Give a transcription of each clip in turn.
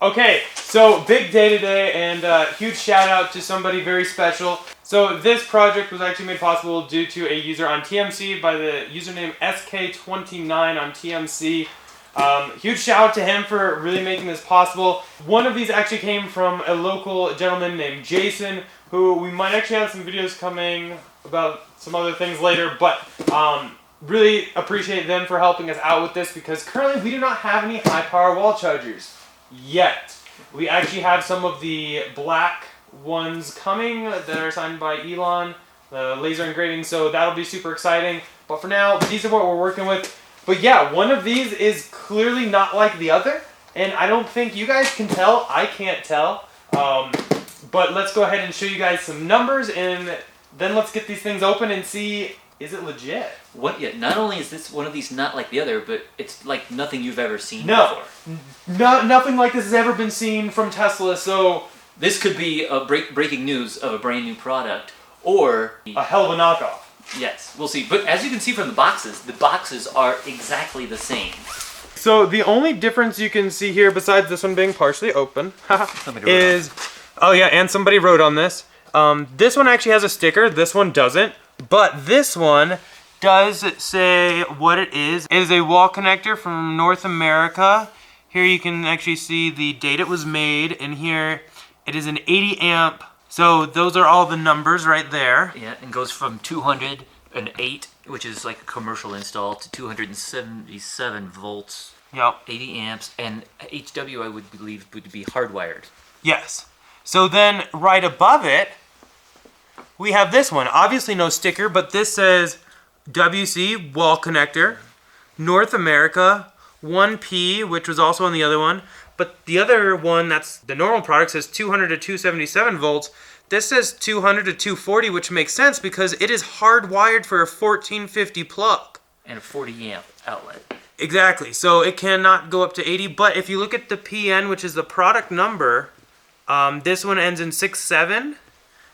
Okay, so big day today, and huge shout out to somebody very special. So this project was actually made possible due to a user on TMC by the username SK29 on TMC. Huge shout out to him for really making this possible. One of these actually came from a local gentleman named Jason, who we might actually have some videos coming about some other things later, but really appreciate them for helping us out with this because currently we do not have any high power wall chargers yet. We actually have some of the black ones coming that are signed by Elon, the laser engraving, so that'll be super exciting. But for now, these are what we're working with. But yeah, one of these is clearly not like the other, and I don't think you guys can tell. I can't tell. But let's go ahead and show you guys some numbers, and then let's get these things open and see, is it legit? What? Yeah. Not only is this one of these not like the other, but it's like nothing you've ever seen before. Nothing like this has ever been seen from Tesla. So this could be a breaking news of a brand new product, or a hell of a knockoff. Yes, we'll see. But as you can see from the boxes are exactly the same. So the only difference you can see here, besides this one being partially open, is, oh yeah, and somebody wrote on this. This one actually has a sticker. This one doesn't. But this one does say what it is. It is a wall connector from North America. Here you can actually see the date it was made, and here it is an 80 amp. So those are all the numbers right there. Yeah, and goes from 208, which is like a commercial install, to 277 volts. Yep. 80 amps, and HW I would believe would be hardwired. Yes. So then right above it, we have this one. Obviously no sticker, but this says WC wall connector, North America, 1P, which was also on the other one. But the other one, that's the normal product, says 200 to 277 volts. This says 200 to 240, which makes sense because it is hardwired for a 1450 plug. And a 40 amp outlet. Exactly. So it cannot go up to 80. But if you look at the PN, which is the product number, this one ends in 67.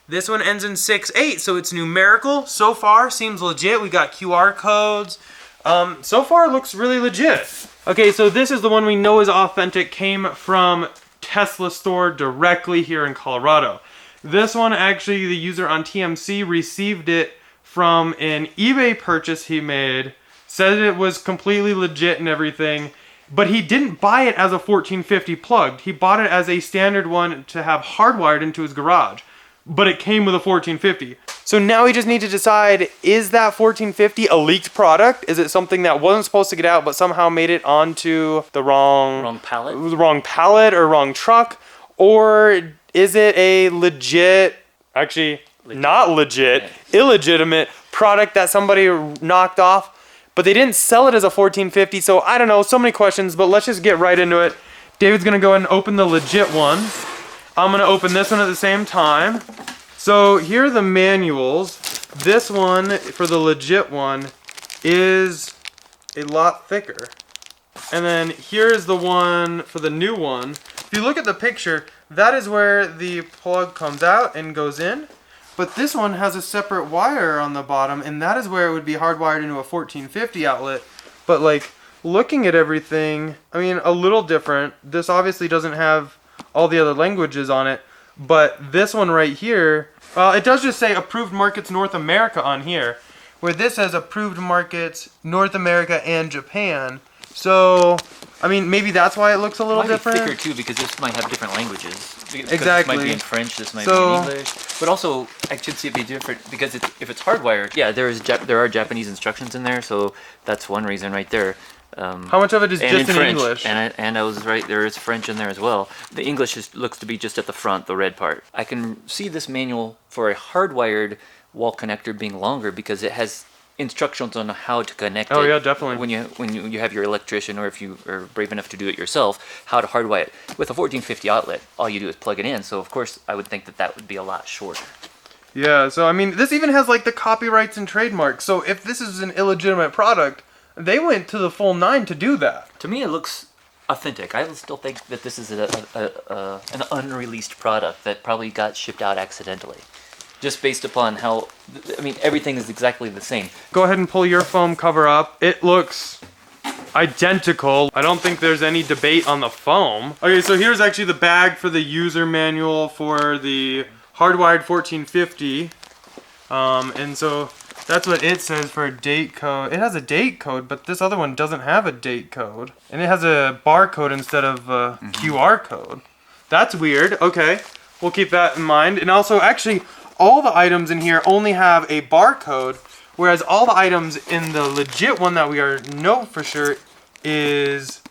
This one ends in 68. So it's numerical. So far, seems legit. We got QR codes. So far, it looks really legit. Okay, so this is the one we know is authentic, came from Tesla store directly here in Colorado. This one, actually, the user on TMC received it from an eBay purchase he made, said it was completely legit and everything, but he didn't buy it as a 1450 plugged. He bought it as a standard one to have hardwired into his garage, but it came with a 1450. So now we just need to decide, is that 1450 a leaked product? Is it something that wasn't supposed to get out but somehow made it onto the wrong pallet? The wrong pallet or wrong truck? Or is it a legit, actually not legit, illegitimate product that somebody knocked off, but they didn't sell it as a 1450? So I don't know, so many questions, but let's just get right into it. David's gonna go ahead and open the legit one. I'm gonna open this one at the same time. So here are the manuals. This one, for the legit one, is a lot thicker. And then here is the one for the new one. If you look at the picture, that is where the plug comes out and goes in. But this one has a separate wire on the bottom, and that is where it would be hardwired into a 1450 outlet. But like, looking at everything, I mean, a little different. This obviously doesn't have all the other languages on it. But this one right here, it does just say approved markets North America on here, where this says approved markets North America and Japan. So, I mean, maybe that's why it looks a little different. It might be thicker too, because this might have different languages. Exactly. This might be in French, this might be in English. But also, I should see it be different, because if it's hardwired, yeah, there are Japanese instructions in there, so that's one reason right there. How much of it is just in French, English? And I was right, there is French in there as well. The English looks to be just at the front, the red part. I can see this manual for a hardwired wall connector being longer because it has instructions on how to connect it. Oh yeah, definitely. When you have your electrician, or if you are brave enough to do it yourself, how to hardwire it. With a 1450 outlet, all you do is plug it in. So of course, I would think that would be a lot shorter. Yeah, so I mean, this even has like the copyrights and trademarks. So if this is an illegitimate product, they went to the full 9 to do that. To me, it looks authentic. I still think that this is an unreleased product that probably got shipped out accidentally. Just based upon how, I mean, everything is exactly the same. Go ahead and pull your foam cover up. It looks identical. I don't think there's any debate on the foam. Okay, so here's actually the bag for the user manual for the hardwired 1450. And so that's what it says for a date code. It has a date code, but this other one doesn't have a date code. And it has a barcode instead of a QR code. That's weird. Okay, we'll keep that in mind. And also, actually, all the items in here only have a barcode, whereas all the items in the legit one that we know for sure is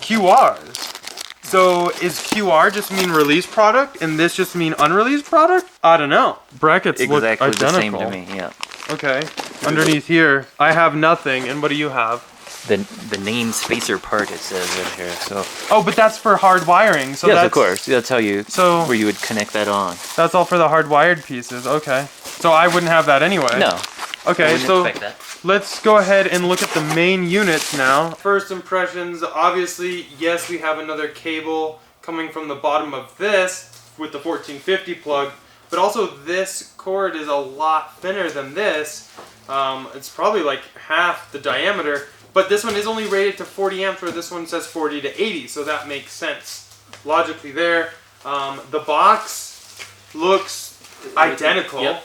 QRs. So is QR just mean release product and this just mean unreleased product? I don't know. Brackets look Exactly identical. the same to me, yeah. Okay. Underneath here, I have nothing. And what do you have? The name spacer part it says right here. So Oh, but that's for hard wiring. So yes, that's, of course. That's how you where you would connect that on. That's all for the hardwired pieces. Okay. So I wouldn't have that anyway. No. Okay, I so wouldn't expect that. let's go ahead and look at the main units now. First impressions, obviously, yes, we have another cable coming from the bottom of this with the 1450 plug, but also this cord is a lot thinner than this. It's probably like half the diameter, but this one is only rated to 40 amps where this one says 40 to 80, so that makes sense logically there. The box looks identical. Yep.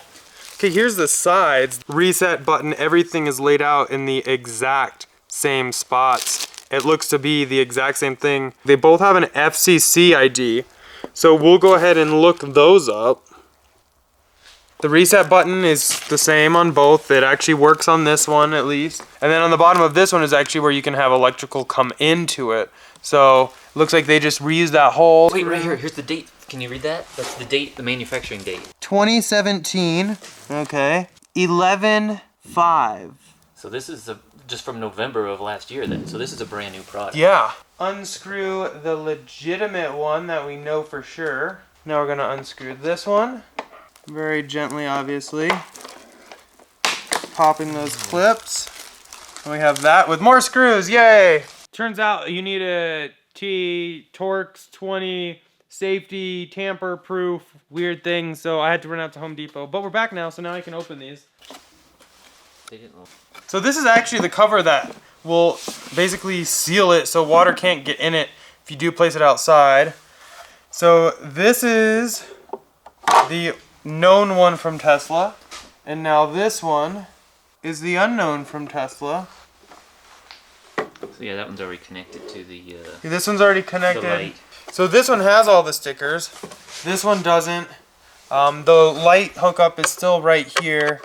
Okay, here's the sides. Reset button, everything is laid out in the exact same spots. It looks to be the exact same thing. They both have an FCC ID, so we'll go ahead and look those up. The reset button is the same on both. It actually works on this one at least. And then on the bottom of this one is actually where you can have electrical come into it. So, looks like they just reused that whole... Wait, right here. Here's the date. Can you read that? That's the date, the manufacturing date. 2017. Okay. 11/5. So this is just from November of last year then. So this is a brand new product. Yeah. Unscrew the legitimate one that we know for sure. Now we're gonna unscrew this one. Very gently, obviously. Popping those clips. And we have that with more screws, yay! Turns out you need a Torx 20 safety, tamper-proof, weird thing, so I had to run out to Home Depot. But we're back now, so now I can open these. They didn't look. So this is actually the cover that will basically seal it so water can't get in it if you do place it outside. So this is the known one from Tesla, and now this one is the unknown from Tesla. So yeah, that one's already connected to the This one's already connected. light. So this one has all the stickers. This one doesn't. The light hookup is still right here,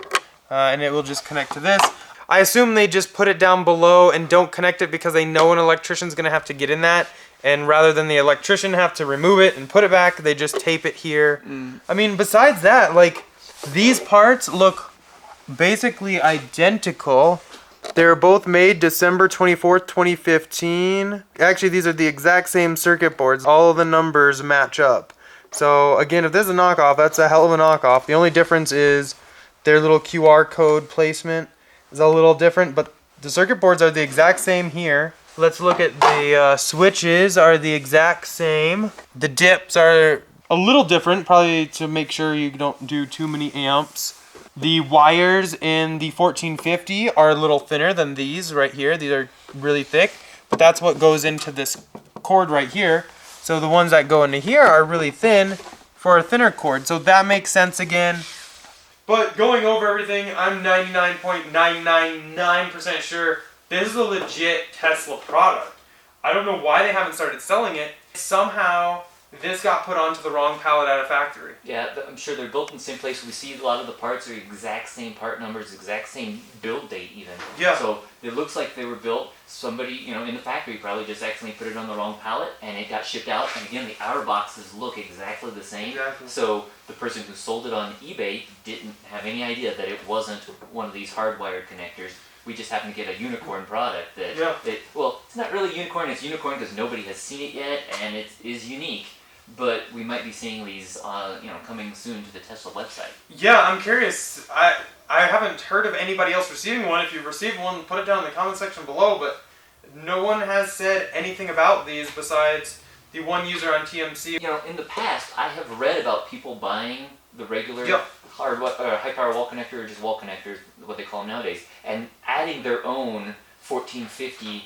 and it will just connect to this. I assume they just put it down below and don't connect it because they know an electrician's gonna have to get in that, and rather than the electrician have to remove it and put it back, they just tape it here. I mean, besides that, like, these parts look basically identical. They're both made December 24th, 2015. Actually, these are the exact same circuit boards. All of the numbers match up. So again, if this is a knockoff, that's a hell of a knockoff. The only difference is their little QR code placement is a little different, but the circuit boards are the exact same here. Let's look at the switches are the exact same. The dips are a little different, probably to make sure you don't do too many amps. The wires in the 1450 are a little thinner than these right here. These are really thick, but that's what goes into this cord right here. So the ones that go into here are really thin for a thinner cord. So that makes sense again. But going over everything, I'm 99.999% sure this is a legit Tesla product. I don't know why they haven't started selling it. Somehow, this got put onto the wrong pallet at a factory. Yeah, I'm sure they're built in the same place. We see a lot of the parts are exact same part numbers, exact same build date even. Yeah. So it looks like they were built, somebody, you know, in the factory probably just accidentally put it on the wrong pallet and it got shipped out. And again, the outer boxes look exactly the same. Exactly. So the person who sold it on eBay didn't have any idea that it wasn't one of these hardwired connectors. We just happen to get a unicorn product that, well, it's not really unicorn, it's unicorn because nobody has seen it yet and it is unique. But we might be seeing these, coming soon to the Tesla website. Yeah, I'm curious. I haven't heard of anybody else receiving one. If you've received one, put it down in the comment section below. But no one has said anything about these besides the one user on TMC. You know, in the past, I have read about people buying the regular high power wall connector or just wall connectors, what they call them nowadays, and adding their own 1450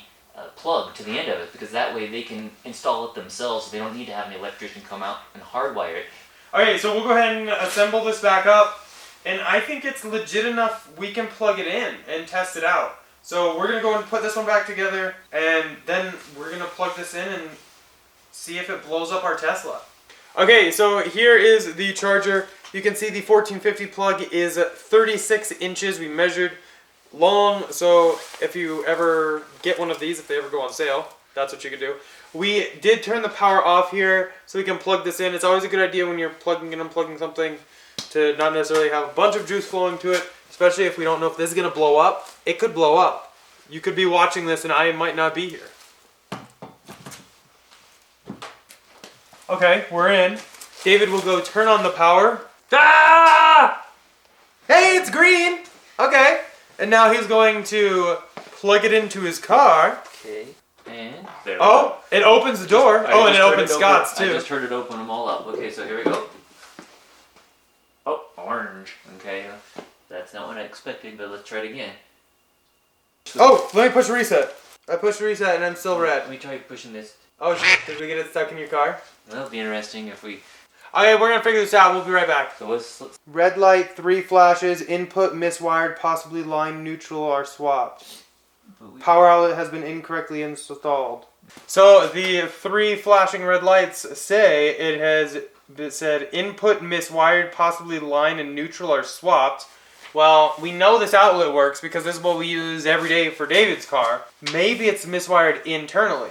plug to the end of it, because that way they can install it themselves. So they don't need to have an electrician come out and hardwire it. Okay, so we'll go ahead and assemble this back up. And I think it's legit enough we can plug it in and test it out. So we're going to go and put this one back together, and then we're going to plug this in and see if it blows up our Tesla. Okay, so here is the charger. You can see the 1450 plug is 36 inches. We measured long, so if you ever get one of these, if they ever go on sale, that's what you can do. We did turn the power off here so we can plug this in. It's always a good idea when you're plugging and unplugging something to not necessarily have a bunch of juice flowing to it, especially if we don't know if this is going to blow up. It could blow up. You could be watching this and I might not be here. Okay, we're in. David will go turn on the power. Ah! Hey, it's green! Okay. And now he's going to plug it into his car. Okay, and there we Oh, go. it opens the door. Oh, and it opens Scott's too. I just heard it open them all up. Okay, so here we go. Oh, orange. Okay, that's not what I expected, but let's try it again. Oh, let me push reset. I pushed reset and I'm still red. Let me try pushing this. Oh shit, did we get it stuck in your car? That'll be interesting if we... Okay, we're gonna figure this out. We'll be right back. So let's Red light, 3 flashes, input miswired, possibly line neutral are swapped. Power outlet has been incorrectly installed. So the 3 flashing red lights say it said input miswired, possibly line and neutral are swapped. Well, we know this outlet works because this is what we use every day for David's car. Maybe it's miswired internally.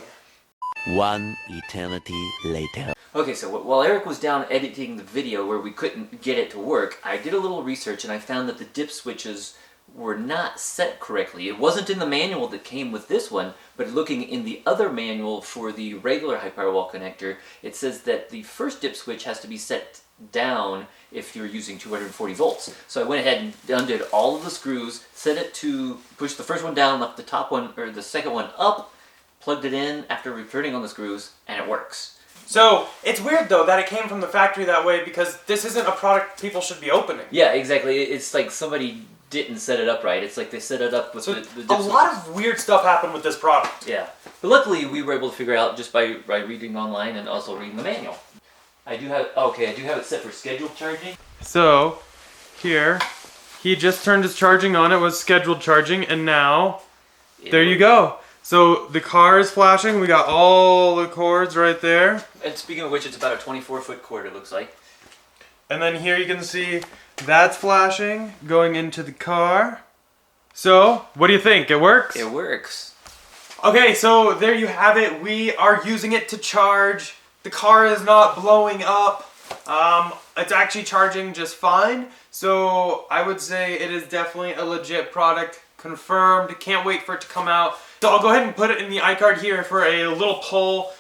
One eternity later. Okay, so while Eric was down editing the video where we couldn't get it to work, I did a little research and I found that the dip switches were not set correctly. It wasn't in the manual that came with this one, but looking in the other manual for the regular high power wall connector, it says that the first dip switch has to be set down if you're using 240 volts. So I went ahead and undid all of the screws, set it to push the first one down, left the top one, or the second one up, plugged it in after returning on the screws, and it works. So, it's weird though that it came from the factory that way because this isn't a product people should be opening. Yeah, exactly. It's like somebody didn't set it up right. It's like they set it up with So the dip a lot of weird stuff happened with this product. Yeah. But luckily we were able to figure out just by reading online and also reading the manual. I do have it set for scheduled charging. So, here, he just turned his charging on. It was scheduled charging, and now, there you go. So, the car is flashing. We got all the cords right there. And speaking of which, it's about a 24-foot cord, it looks like. And then here you can see that's flashing, going into the car. So, what do you think? It works? It works. Okay, so there you have it. We are using it to charge. The car is not blowing up. It's actually charging just fine. So I would say it is definitely a legit product. Confirmed. Can't wait for it to come out. So I'll go ahead and put it in the iCard here for a little poll.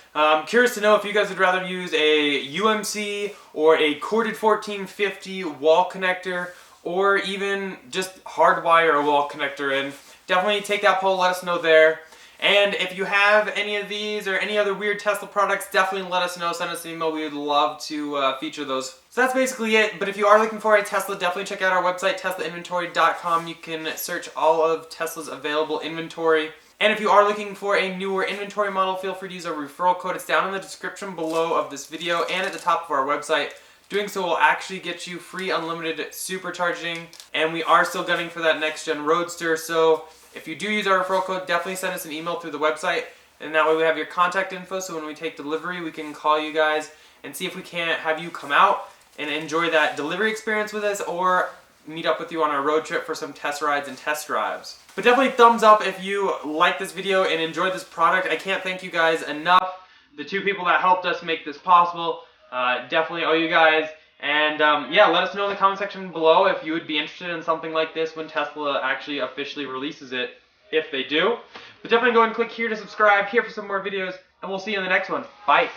Curious to know if you guys would rather use a UMC or a corded 1450 wall connector, or even just hardwire a wall connector in. Definitely take that poll, let us know there. And if you have any of these or any other weird Tesla products, definitely let us know. Send us an email. We would love to feature those. So that's basically it. But if you are looking for a Tesla, definitely check out our website, teslainventory.com. You can search all of Tesla's available inventory. And if you are looking for a newer inventory model, feel free to use our referral code. It's down in the description below of this video and at the top of our website. Doing so will actually get you free unlimited supercharging. And we are still gunning for that next gen Roadster. So if you do use our referral code, definitely send us an email through the website, and that way we have your contact info, so when we take delivery, we can call you guys and see if we can't have you come out and enjoy that delivery experience with us, or meet up with you on our road trip for some test rides and test drives. But definitely thumbs up if you like this video and enjoyed this product. I can't thank you guys enough. The 2 people that helped us make this possible, definitely owe you guys. And yeah, let us know in the comment section below if you would be interested in something like this when Tesla actually officially releases it, if they do. But definitely go and click here to subscribe, here for some more videos, and we'll see you in the next one. Bye!